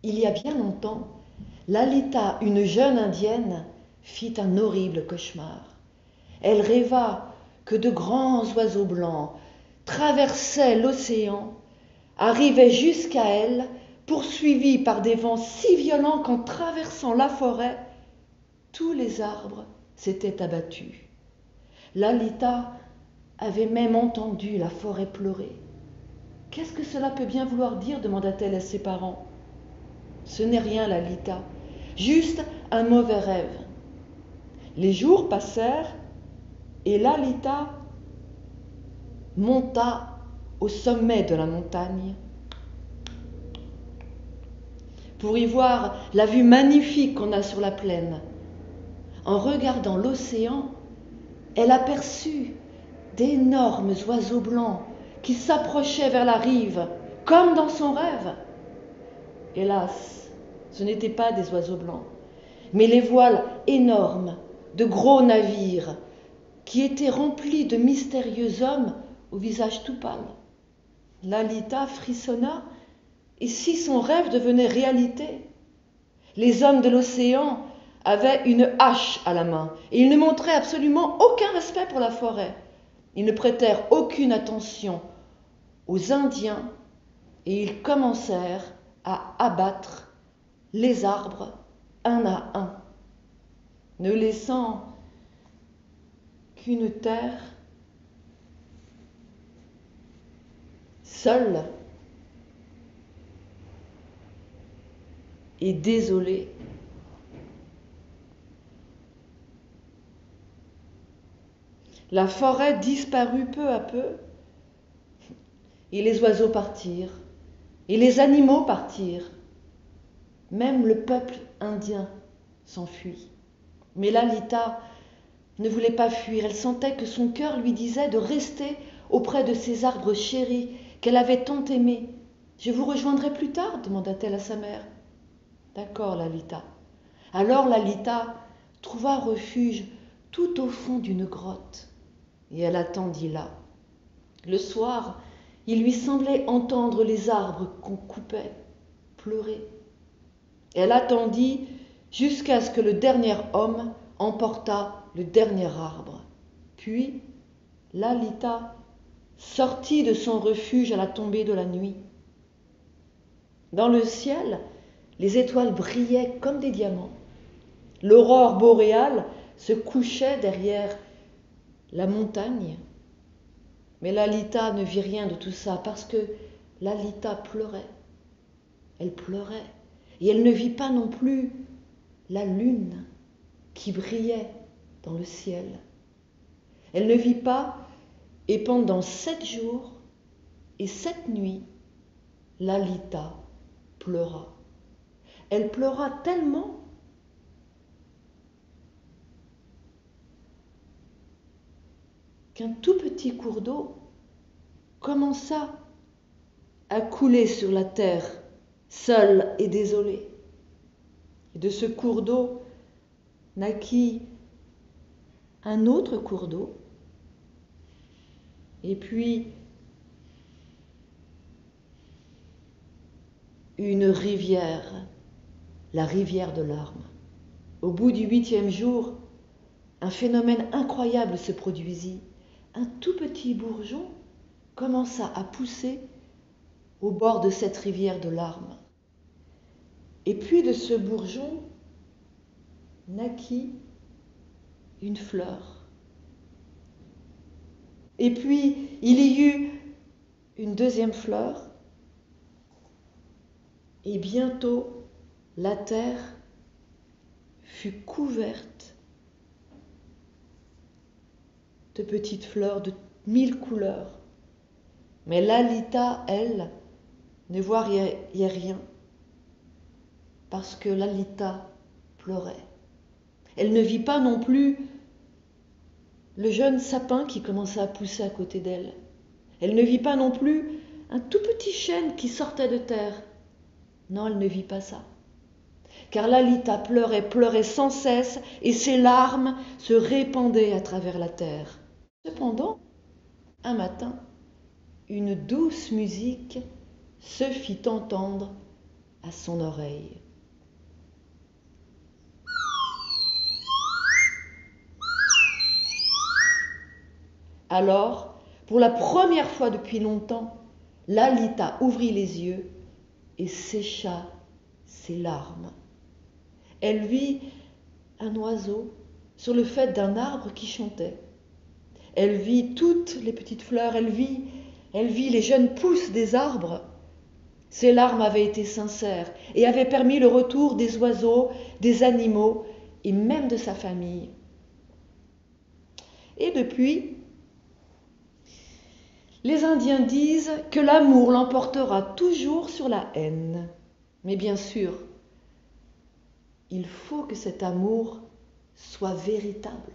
Il y a bien longtemps, Lalita, une jeune indienne, fit un horrible cauchemar. Elle rêva que de grands oiseaux blancs traversaient l'océan, arrivaient jusqu'à elle, poursuivis par des vents si violents qu'en traversant la forêt, tous les arbres s'étaient abattus. Lalita avait même entendu la forêt pleurer. « Qu'est-ce que cela peut bien vouloir dire ?» demanda-t-elle à ses parents. « Ce n'est rien, Lalita, juste un mauvais rêve. » Les jours passèrent et Lalita monta au sommet de la montagne pour y voir la vue magnifique qu'on a sur la plaine. En regardant l'océan, elle aperçut d'énormes oiseaux blancs qui s'approchaient vers la rive, comme dans son rêve. Hélas, ce n'étaient pas des oiseaux blancs, mais les voiles énormes de gros navires qui étaient remplis de mystérieux hommes au visage tout pâle. Lalita frissonna, et si son rêve devenait réalité? Les hommes de l'océan avaient une hache à la main, et ils ne montraient absolument aucun respect pour la forêt. Ils ne prêtèrent aucune attention aux Indiens, et ils commencèrent à abattre les arbres un à un, ne laissant qu'une terre seule et désolée. La forêt disparut peu à peu, et les oiseaux partirent, et les animaux partirent. Même le peuple indien s'enfuit. Mais Lalita ne voulait pas fuir, elle sentait que son cœur lui disait de rester auprès de ces arbres chéris qu'elle avait tant aimés. « Je vous rejoindrai plus tard ?» demanda-t-elle à sa mère. « D'accord, Lalita. » Alors Lalita trouva refuge tout au fond d'une grotte, et elle attendit là. Le soir, il lui semblait entendre les arbres qu'on coupait pleurer. Elle attendit jusqu'à ce que le dernier homme emportât le dernier arbre. Puis, Lalita sortit de son refuge à la tombée de la nuit. Dans le ciel, les étoiles brillaient comme des diamants. L'aurore boréale se couchait derrière la montagne. Mais Lalita ne vit rien de tout ça parce que Lalita pleurait. Elle pleurait. Et elle ne vit pas non plus la lune qui brillait dans le ciel. Elle ne vit pas, et pendant 7 jours et 7 nuits, Lalita pleura. Elle pleura tellement qu'un tout petit cours d'eau commença à couler sur la terre, seul et désolé. Et de ce cours d'eau naquit un autre cours d'eau, et puis une rivière, la rivière de larmes. Au bout du 8e jour, un phénomène incroyable se produisit. Un tout petit bourgeon commença à pousser au bord de cette rivière de larmes. Et puis de ce bourgeon naquit une fleur. Et puis il y eut une deuxième fleur, et bientôt la terre fut couverte de petites fleurs de 1000 couleurs. Mais Lalita, elle, ne voyait rien, parce que Lalita pleurait. Elle ne vit pas non plus le jeune sapin qui commençait à pousser à côté d'elle. Elle ne vit pas non plus un tout petit chêne qui sortait de terre. Non, elle ne vit pas ça. Car Lalita pleurait sans cesse, et ses larmes se répandaient à travers la terre. Cependant, un matin, une douce musique se fit entendre à son oreille. Alors, pour la première fois depuis longtemps, Lalita ouvrit les yeux et sécha ses larmes. Elle vit un oiseau sur le faîte d'un arbre qui chantait. Elle vit toutes les petites fleurs, elle vit les jeunes pousses des arbres. Ses larmes avaient été sincères et avaient permis le retour des oiseaux, des animaux et même de sa famille. Et depuis, les Indiens disent que l'amour l'emportera toujours sur la haine. Mais bien sûr, il faut que cet amour soit véritable.